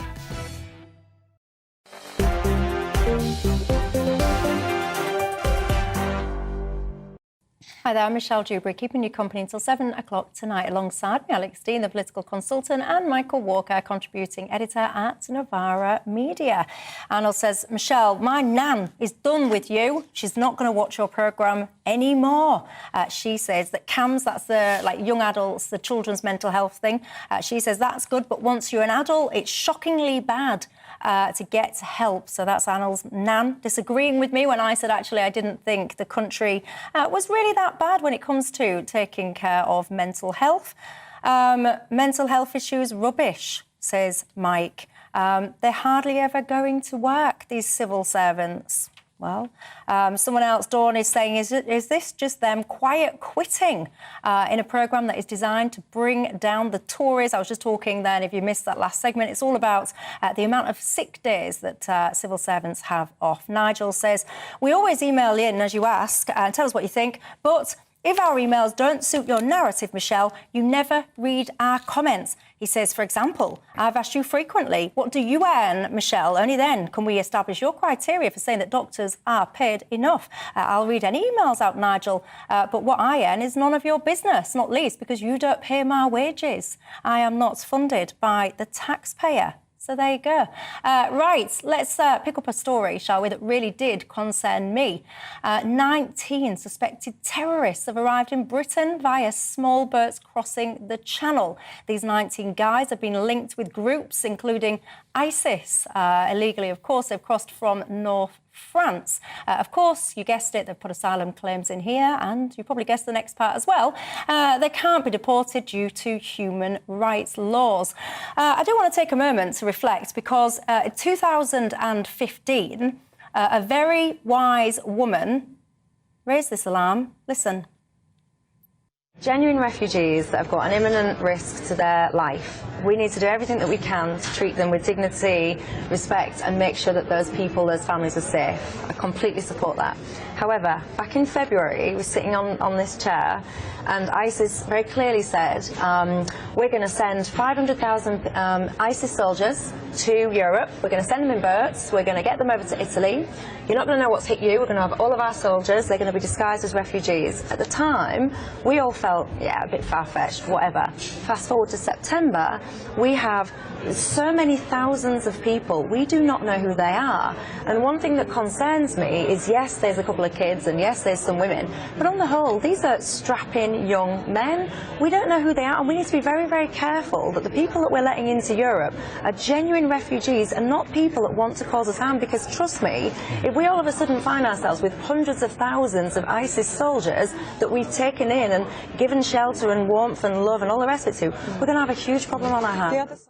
Hi there, I'm Michelle Dewbs, keeping you company until 7 o'clock tonight. Alongside me, Alex Dean, the political consultant, and Michael Walker, contributing editor at Novara Media. Arnold says, Michelle, my nan is done with you. She's not going to watch your programme anymore. She says that CAMS, that's the young adults, the children's mental health thing. She says that's good, but once you're an adult, it's shockingly bad to get help. So that's Arnold's nan disagreeing with me when I said, actually, I didn't think the country was really that bad when it comes to taking care of mental health. Mental health issues, rubbish, says Mike. They're hardly ever going to work, these civil servants. Well, someone else, Dawn, is saying, is this just them quiet quitting in a programme that is designed to bring down the Tories? I was just talking then, if you missed that last segment, it's all about the amount of sick days that civil servants have off. Nigel says, we always email in, as you ask, and tell us what you think, but if our emails don't suit your narrative, Michelle, you never read our comments. He says, for example, I've asked you frequently, what do you earn, Michelle? Only then can we establish your criteria for saying that doctors are paid enough. I'll read any emails out, Nigel, but what I earn is none of your business, not least because you don't pay my wages. I am not funded by the taxpayer. So there you go. Right, let's pick up a story, shall we, that really did concern me. 19 suspected terrorists have arrived in Britain via small boats crossing the Channel. These 19 guys have been linked with groups including ISIS. Illegally, of course, they've crossed from North France. Of course, you guessed it, they've put asylum claims in here, and you probably guessed the next part as well. They can't be deported due to human rights laws. I do want to take a moment to reflect because in 2015, a very wise woman raised this alarm. Listen. Genuine refugees that have got an imminent risk to their life, we need to do everything that we can to treat them with dignity, respect, and make sure that those people, those families are safe. I completely support that. However, back in February, we were sitting on this chair, and ISIS very clearly said, we're going to send 500,000 ISIS soldiers to Europe. We're going to send them in boats. We're going to get them over to Italy. You're not going to know what's hit you. We're going to have all of our soldiers. They're going to be disguised as refugees. At the time, we all felt, yeah, a bit far-fetched, whatever. Fast forward to September, we have so many thousands of people. We do not know who they are. And one thing that concerns me is, yes, there's a couple of kids, and yes, there's some women, but on the whole, these are strapping young men. We don't know who they are, and we need to be very, very careful that the people that we're letting into Europe are genuine refugees and not people that want to cause us harm, because trust me, if we all of a sudden find ourselves with hundreds of thousands of ISIS soldiers that we've taken in and given shelter and warmth and love and all the rest of it to, we're going to have a huge problem on our hands.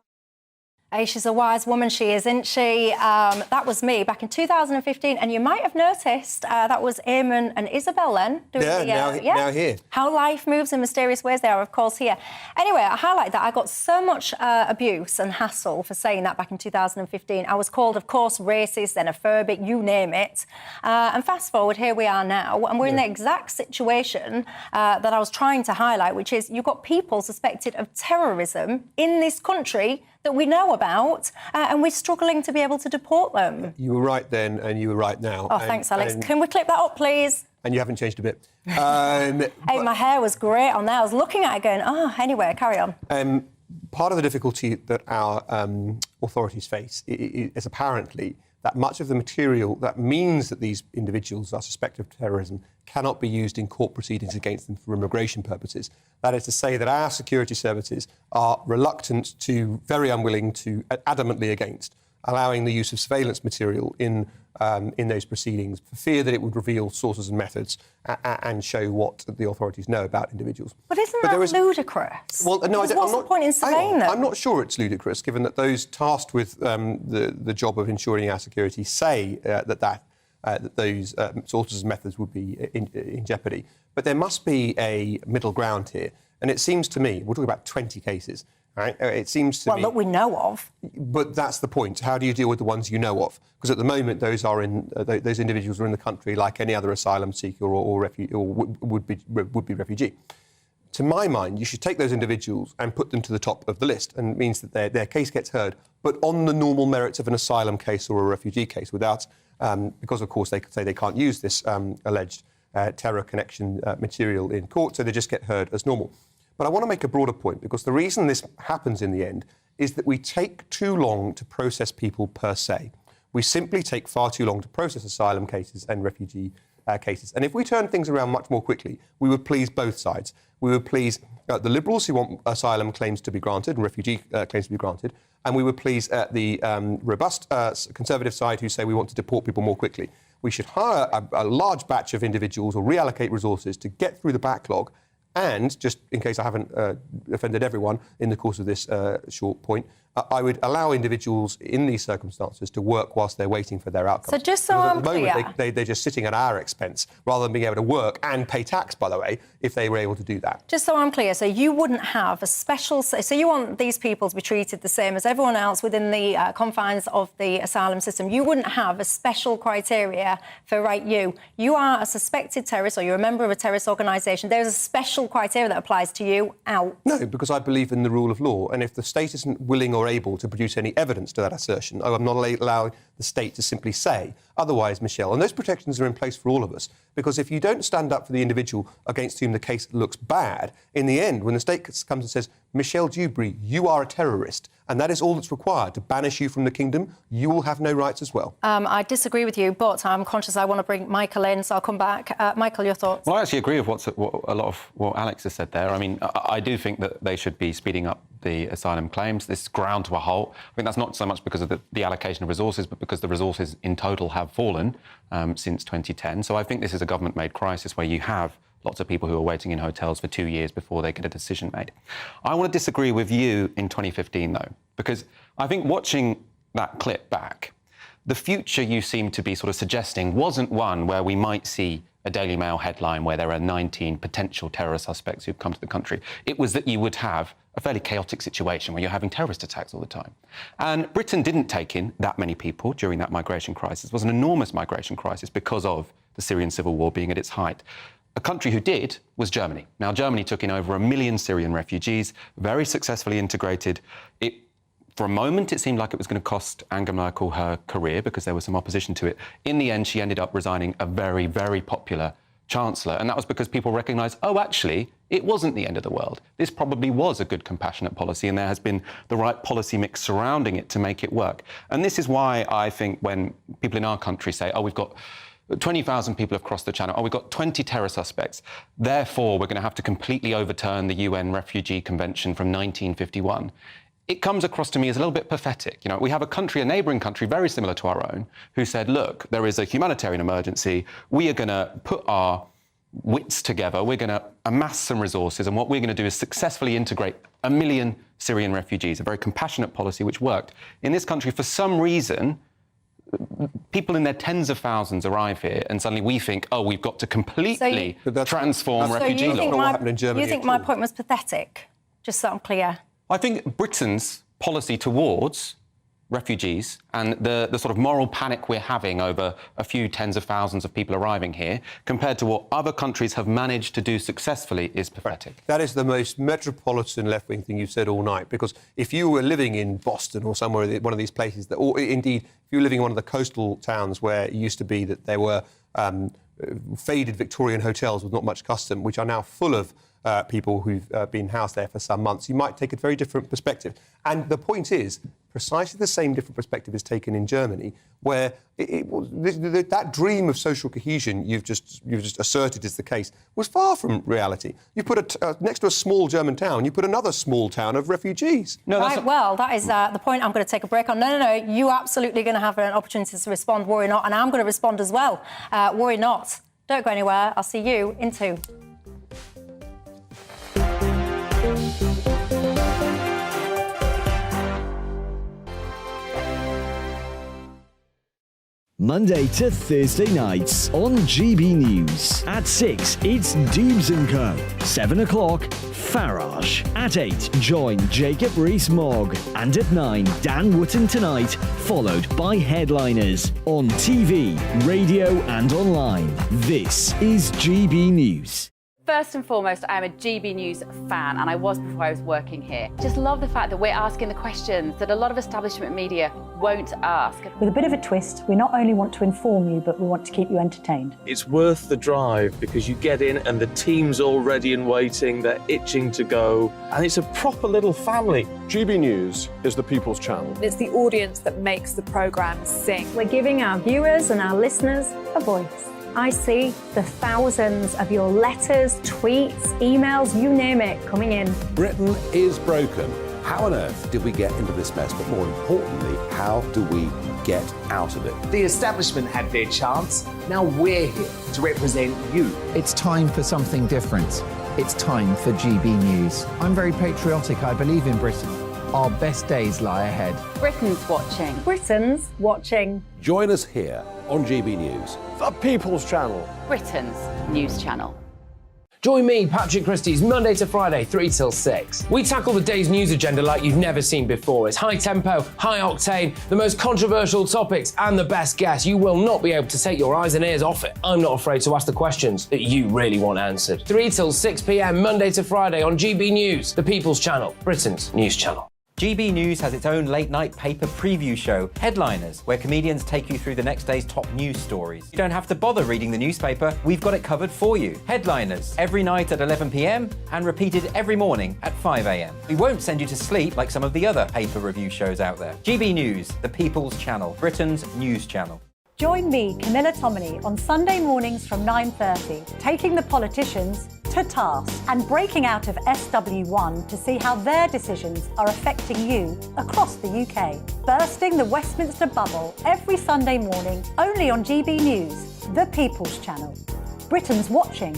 Hey, she's a wise woman, she is, isn't she? That was me back in 2015, and you might have noticed that was Eamon and Isabel then. Now here. How life moves in mysterious ways. They are, of course, here. Anyway, I highlight that I got so much abuse and hassle for saying that back in 2015. I was called, of course, racist, xenophobic, you name it. And fast forward, here we are now, and we're in the exact situation that I was trying to highlight, which is you've got people suspected of terrorism in this country that we know about, and we're struggling to be able to deport them. You were right then, and you were right now. Oh, thanks, Alex. Can we clip that up, please? And you haven't changed a bit. Hey, my hair was great on there. I was looking at it going, oh, anyway, carry on. Part of the difficulty that our authorities face is apparently that much of the material that means that these individuals are suspected of terrorism cannot be used in court proceedings against them for immigration purposes. That is to say that our security services are reluctant to, very unwilling to, adamantly against allowing the use of surveillance material in those proceedings for fear that it would reveal sources and methods and show what the authorities know about individuals. But isn't that ludicrous? Well, no, what's the point in surveying them? I'm not sure it's ludicrous, given that those tasked with the job of ensuring our security say that those sources and methods would be in jeopardy. But there must be a middle ground here. And it seems to me, we're talking about 20 cases, right? It seems to me... Well, that we know of. But that's the point. How do you deal with the ones you know of? Because at the moment, those individuals are in the country like any other asylum seeker or would-be refugee. To my mind, you should take those individuals and put them to the top of the list, and it means that their case gets heard, but on the normal merits of an asylum case or a refugee case, without, because of course they say they can't use this alleged terror connection material in court, so they just get heard as normal. But I want to make a broader point, because the reason this happens in the end is that we take too long to process people per se. We simply take far too long to process asylum cases and refugee cases. And if we turn things around much more quickly, we would please both sides. We would please the Liberals, who want asylum claims to be granted and refugee claims to be granted, and we would please the robust Conservative side, who say we want to deport people more quickly. We should hire a large batch of individuals or reallocate resources to get through the backlog. And, just in case I haven't offended everyone in the course of this short point, I would allow individuals in these circumstances to work whilst they're waiting for their outcomes. So just so I'm clear... They're just sitting at our expense, rather than being able to work and pay tax, by the way, if they were able to do that. Just so I'm clear, so you wouldn't have a special... So you want these people to be treated the same as everyone else within the confines of the asylum system. You wouldn't have a special criteria for, right, you are a suspected terrorist or you're a member of a terrorist organisation. There's a special criteria that applies to you, out. No, because I believe in the rule of law, and if the state isn't willing or able to produce any evidence to that assertion, I'm not allowing the state to simply say otherwise, Michelle. And those protections are in place for all of us, because if you don't stand up for the individual against whom the case looks bad, in the end, when the state comes and says, Michelle Dewbs, you are a terrorist, and that is all that's required to banish you from the kingdom, you will have no rights as well. I disagree with you, but I'm conscious I want to bring Michael in, so I'll come back. Michael, your thoughts? Well, I actually agree with a lot of what Alex has said there. I mean, I do think that they should be speeding up the asylum claims. This ground to a halt. I think that's not so much because of the allocation of resources, but because the resources in total have fallen since 2010. So I think this is a government-made crisis where you have lots of people who are waiting in hotels for 2 years before they get a decision made. I want to disagree with you in 2015, though, because I think watching that clip back, the future you seem to be sort of suggesting wasn't one where we might see a Daily Mail headline where there are 19 potential terror suspects who've come to the country. It was that you would have a fairly chaotic situation where you're having terrorist attacks all the time. And Britain didn't take in that many people during that migration crisis. It was an enormous migration crisis because of the Syrian civil war being at its height. A country who did was Germany. Now, Germany took in over 1 million Syrian refugees, very successfully integrated. For a moment, it seemed like it was going to cost Angela Merkel her career because there was some opposition to it. In the end, she ended up resigning a very, very popular chancellor. And that was because people recognised, oh, actually, it wasn't the end of the world. This probably was a good, compassionate policy, and there has been the right policy mix surrounding it to make it work. And this is why I think when people in our country say, oh, we've got 20,000 people have crossed the channel, oh, we've got 20 terror suspects, therefore we're going to have to completely overturn the UN Refugee Convention from 1951. It comes across to me as a little bit pathetic. You know, we have a country, a neighbouring country, very similar to our own, who said, look, there is a humanitarian emergency. We are going to put our wits together. We're going to amass some resources. And what we're going to do is successfully integrate 1 million Syrian refugees, a very compassionate policy which worked. In this country, for some reason, people in their tens of thousands arrive here and suddenly we think, oh, we've got to completely transform refugee law. You think my point was pathetic? Just so I'm clear. I think Britain's policy towards refugees and the sort of moral panic we're having over a few tens of thousands of people arriving here, compared to what other countries have managed to do successfully, is pathetic. That is the most metropolitan left-wing thing you've said all night, because if you were living in Boston or somewhere, one of these places, or indeed, if you were living in one of the coastal towns where it used to be that there were faded Victorian hotels with not much custom, which are now full of people who've been housed there for some months, you might take a very different perspective. And the point is, precisely the same different perspective is taken in Germany, where that dream of social cohesion you've just asserted is the case was far from reality. You put next to a small German town, you put another small town of refugees. No, right, well, that is the point I'm going to take a break on. No, you're absolutely going to have an opportunity to respond, worry not, and I'm going to respond as well. Worry not. Don't go anywhere. I'll see you in 2. Monday to Thursday nights on GB News. At 6, it's Dewbs & Co. 7 o'clock, Farage. At 8, join Jacob Rees-Mogg. And at 9, Dan Wootton Tonight, followed by headliners. On TV, radio and online. This is GB News. First and foremost, I'm a GB News fan, and I was before I was working here. Just love the fact that we're asking the questions that a lot of establishment media won't ask. With a bit of a twist, we not only want to inform you, but we want to keep you entertained. It's worth the drive because you get in and the team's all ready and waiting, they're itching to go, and it's a proper little family. GB News is the People's Channel. It's the audience that makes the programme sing. We're giving our viewers and our listeners a voice. I see the thousands of your letters, tweets, emails, you name it, coming in. Britain is broken. How on earth did we get into this mess? But more importantly, how do we get out of it? The establishment had their chance. Now we're here to represent you. It's time for something different. It's time for GB News. I'm very patriotic. I believe in Britain. Our best days lie ahead. Britain's watching. Britain's watching. Join us here on GB News. The People's Channel. Britain's news channel. Join me, Patrick Christie's, Monday to Friday, 3 till 6. We tackle the day's news agenda like you've never seen before. It's high tempo, high octane, the most controversial topics, and the best guests. You will not be able to take your eyes and ears off it. I'm not afraid to ask the questions that you really want answered. 3 till 6 p.m, Monday to Friday on GB News, the People's Channel, Britain's news channel. GB News has its own late-night paper preview show, Headliners, where comedians take you through the next day's top news stories. You don't have to bother reading the newspaper, we've got it covered for you. Headliners, every night at 11 p.m, and repeated every morning at 5 a.m. We won't send you to sleep like some of the other paper review shows out there. GB News, the People's Channel, Britain's news channel. Join me, Camilla Tominey, on Sunday mornings from 9:30, taking the politicians to task and breaking out of SW1 to see how their decisions are affecting you across the UK. Bursting the Westminster bubble every Sunday morning, only on GB News, the People's Channel. Britain's watching.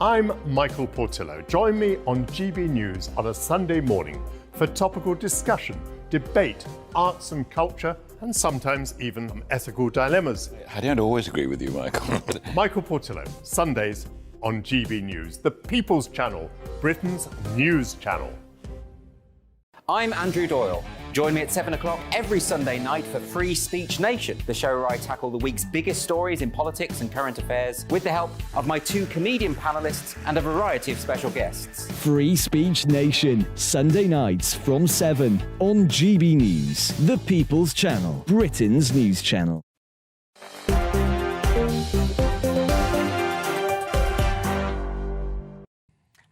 I'm Michael Portillo. Join me on GB News on a Sunday morning for topical discussion, debate, arts and culture, and sometimes even ethical dilemmas. I don't always agree with you, Michael. Michael Portillo, Sundays on GB News, the People's Channel, Britain's news channel. I'm Andrew Doyle. Join me at 7 o'clock every Sunday night for Free Speech Nation, the show where I tackle the week's biggest stories in politics and current affairs with the help of my 2 comedian panellists and a variety of special guests. Free Speech Nation, Sunday nights from 7 on GB News, the People's Channel, Britain's news channel.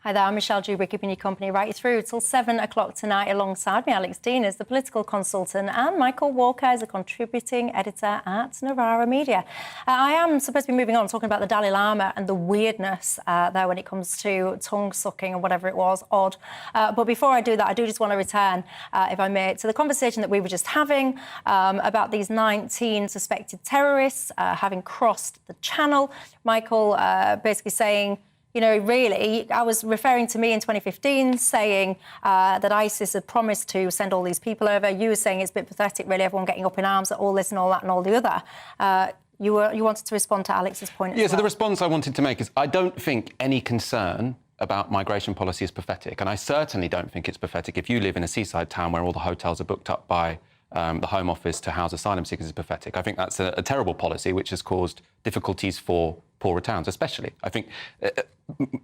Hi there, I'm Michelle Dewbs, keeping you company right through till 7 o'clock tonight. Alongside me, Alex Dean is the political consultant and Michael Walker is a contributing editor at Novara Media. I am supposed to be moving on, talking about the Dalai Lama and the weirdness there when it comes to tongue-sucking or whatever it was, odd. But before I do that, I do just want to return, if I may, to the conversation that we were just having about these 19 suspected terrorists having crossed the channel. Michael basically saying, you know, really, I was referring to me in 2015 saying that ISIS had promised to send all these people over. You were saying it's a bit pathetic, really, everyone getting up in arms at all this and all that and all the other. You wanted to respond to Alex's point as well. So the response I wanted to make is I don't think any concern about migration policy is pathetic, and I certainly don't think it's pathetic if you live in a seaside town where all the hotels are booked up by the Home Office to house asylum seekers is pathetic. I think that's a terrible policy which has caused difficulties for poorer towns, especially. I think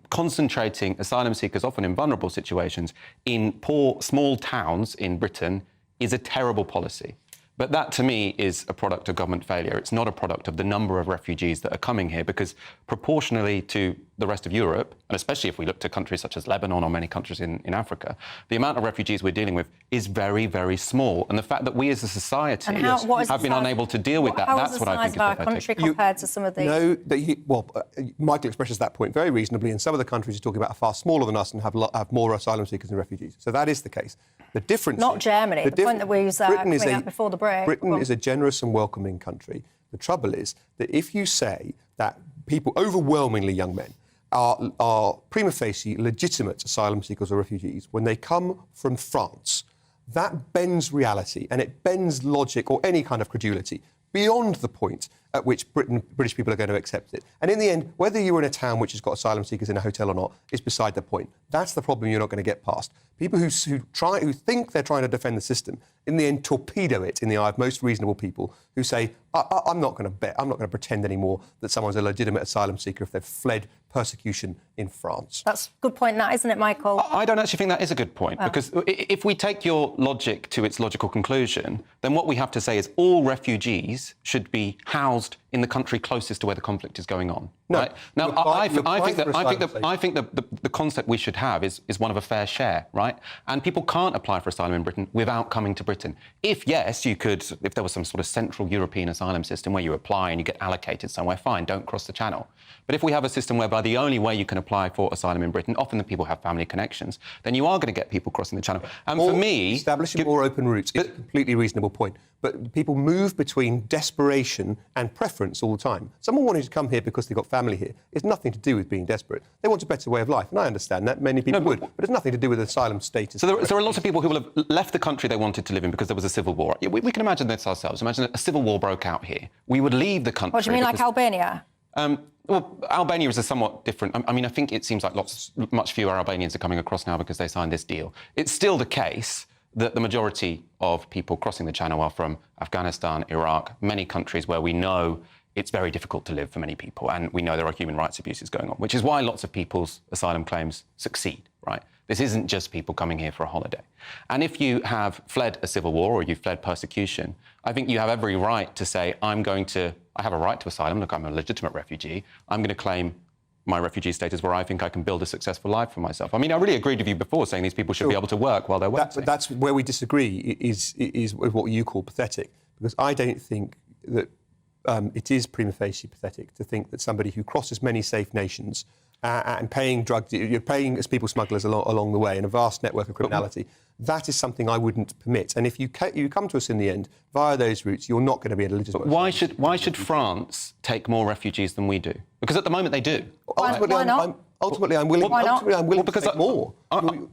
concentrating asylum seekers, often in vulnerable situations, in poor, small towns in Britain is a terrible policy. But that, to me, is a product of government failure. It's not a product of the number of refugees that are coming here, because proportionally to the rest of Europe, and especially if we look to countries such as Lebanon or many countries in Africa, the amount of refugees we're dealing with is very, very small. And the fact that we as a society have been unable to deal with that, that's what I think is pathetic. How is the size of our country compared to some of these? No, Michael expresses that point very reasonably. In some of the countries you're talking about are far smaller than us and have more asylum seekers than refugees. So that is the case. The difference Not Germany, the point that we was coming out before the break. Britain is a generous and welcoming country. The trouble is that if you say that people, overwhelmingly young men, are prima facie legitimate asylum seekers or refugees when they come from France, that bends reality and it bends logic or any kind of credulity beyond the point at which British people are going to accept it. And in the end, whether you're in a town which has got asylum seekers in a hotel or not is beside the point. That's the problem you're not going to get past. People who think they're trying to defend the system, in the end torpedo it in the eye of most reasonable people who say, I'm not going to pretend anymore that someone's a legitimate asylum seeker if they've fled persecution in France. That's a good point, that, isn't it, Michael? I don't actually think that is a good point, because if we take your logic to its logical conclusion, then what we have to say is all refugees should be housed in the country closest to where the conflict is going on. No, right? Now, I think the concept we should have is one of a fair share, right? And people can't apply for asylum in Britain without coming to Britain. If there was some sort of central European asylum system where you apply and you get allocated somewhere, fine, don't cross the channel. But if we have a system whereby the only way you can apply for asylum in Britain, often the people have family connections, then you are going to get people crossing the channel. And for me, establishing more open routes is a completely reasonable point. But people move between desperation and preference all the time. Someone wanting to come here because they've got family here is nothing to do with being desperate. They want a better way of life, and I understand that. Many people would, but it's nothing to do with asylum status. So there are lots of people who will have left the country they wanted to live in because there was a civil war. We can imagine this ourselves. Imagine a civil war broke out here. We would leave the country. What do you mean, like Albania? Well, Albania is a somewhat different... I mean, I think it seems like much fewer Albanians are coming across now because they signed this deal. It's still the case that the majority of people crossing the channel are from Afghanistan, Iraq, many countries where we know it's very difficult to live for many people, and we know there are human rights abuses going on, which is why lots of people's asylum claims succeed, right? This isn't just people coming here for a holiday. And if you have fled a civil war or you've fled persecution, I think you have every right to say, I have a right to asylum. Look, I'm a legitimate refugee. I'm going to claim my refugee status where I think I can build a successful life for myself. I mean, I really agreed with you before saying these people should be able to work while they're working. But that's where we disagree, is with what you call pathetic, because I don't think that it is prima facie pathetic to think that somebody who crosses many safe nations and you're paying as people smugglers along the way in a vast network of criminality, that is something I wouldn't permit. And if you come to us in the end via those routes, you're not going to be a legitimate... Why should France take more refugees than we do? Because at the moment they do. Why not? Ultimately, I'm willing to take more.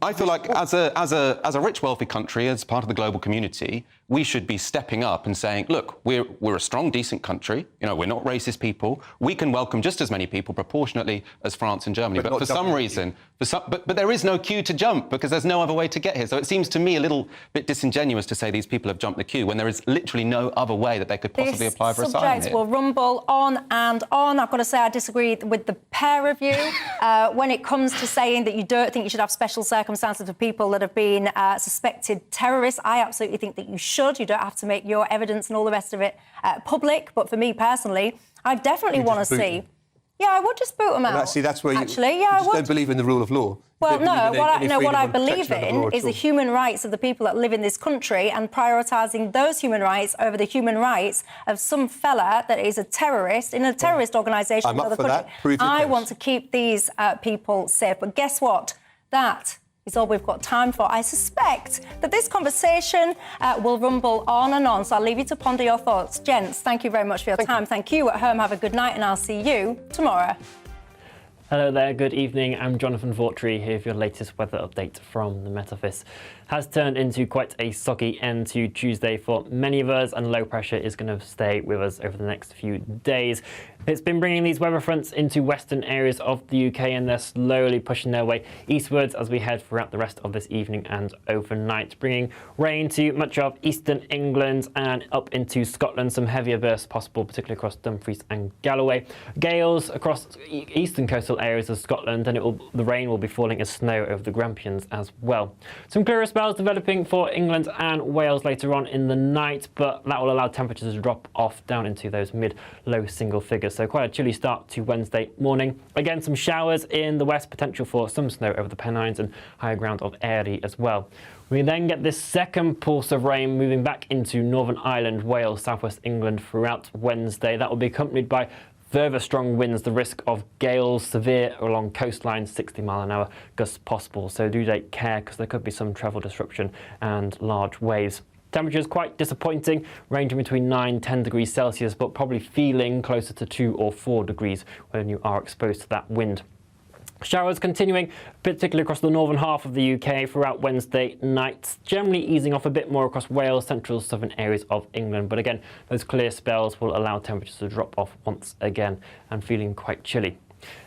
I feel like as a rich, wealthy country, as part of the global community, we should be stepping up and saying, look, we're a strong, decent country. We're not racist people. We can welcome just as many people proportionately as France and Germany. But for some reason, but there is no queue to jump because there's no other way to get here. So it seems to me a little bit disingenuous to say these people have jumped the queue when there is literally no other way that they could possibly apply for asylum here. This subject will rumble on and on. I've got to say I disagree with the pair of you when it comes to saying that you don't think you should have special circumstances for people that have been suspected terrorists. I absolutely think that you should. You don't have to make your evidence and all the rest of it public. But for me personally, I definitely want to see. Yeah, I would just boot them out. See, that's where you actually, yeah, I would. Don't believe in the rule of law. Well, no, what I believe in is the human rights of the people that live in this country and prioritising those human rights over the human rights of some fella that is a terrorist in a terrorist organisation in another country. I want to keep these people safe. But guess what? That is all we've got time for. I suspect that this conversation will rumble on and on, so I'll leave you to ponder your thoughts. Gents, thank you very much for your time. Thank you. At home, have a good night, and I'll see you tomorrow. Hello there, good evening. I'm Jonathan Vautry here with your latest weather update from the Met Office. Has turned into quite a soggy end to Tuesday for many of us, and low pressure is going to stay with us over the next few days. It's been bringing these weather fronts into western areas of the UK, and they're slowly pushing their way eastwards as we head throughout the rest of this evening and overnight, bringing rain to much of eastern England and up into Scotland. Some heavier bursts possible, particularly across Dumfries and Galloway. Gales across eastern coastal areas of Scotland, and the rain will be falling as snow over the Grampians as well. Some clearer spells developing for England and Wales later on in the night, but that will allow temperatures to drop off down into those mid-low single figures. So quite a chilly start to Wednesday morning. Again, some showers in the west, potential for some snow over the Pennines and higher ground of Erie as well. We then get this second pulse of rain moving back into Northern Ireland, Wales, southwest England throughout Wednesday. That will be accompanied by further strong winds, the risk of gales, severe along coastlines, 60-mile-an-hour gusts possible. So do take care because there could be some travel disruption and large waves. Temperatures quite disappointing, ranging between 9-10 degrees Celsius, but probably feeling closer to 2 or 4 degrees when you are exposed to that wind. Showers continuing, particularly across the northern half of the UK throughout Wednesday night, generally easing off a bit more across Wales, central southern areas of England. But again, those clear spells will allow temperatures to drop off once again and feeling quite chilly.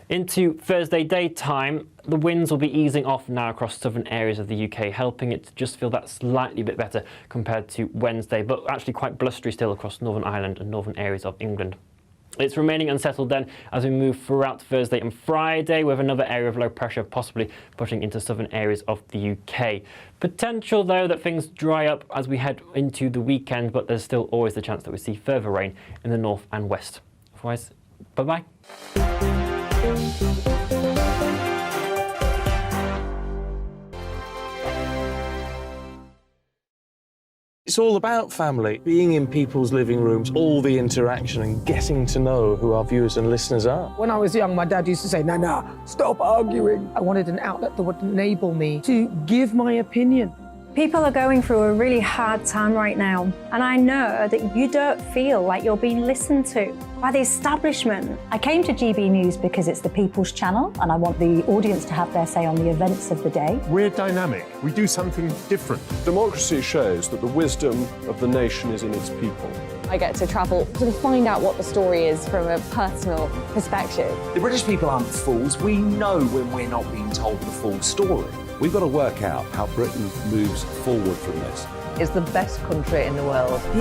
Into Thursday daytime, the winds will be easing off now across southern areas of the UK, helping it to just feel that slightly bit better compared to Wednesday, but actually quite blustery still across Northern Ireland and northern areas of England. It's remaining unsettled then as we move throughout Thursday and Friday, with another area of low pressure possibly pushing into southern areas of the UK. Potential, though, that things dry up as we head into the weekend, but there's still always the chance that we see further rain in the north and west. Otherwise, bye-bye. It's all about family, being in people's living rooms, all the interaction and getting to know who our viewers and listeners are. When I was young, my dad used to say, "Nana, stop arguing." I wanted an outlet that would enable me to give my opinion. People are going through a really hard time right now, and I know that you don't feel like you're being listened to by the establishment. I came to GB News because it's the People's Channel, and I want the audience to have their say on the events of the day. We're dynamic. We do something different. Democracy shows that the wisdom of the nation is in its people. I get to travel to find out what the story is from a personal perspective. The British people aren't fools. We know when we're not being told the full story. We've got to work out how Britain moves forward from this. It's the best country in the world.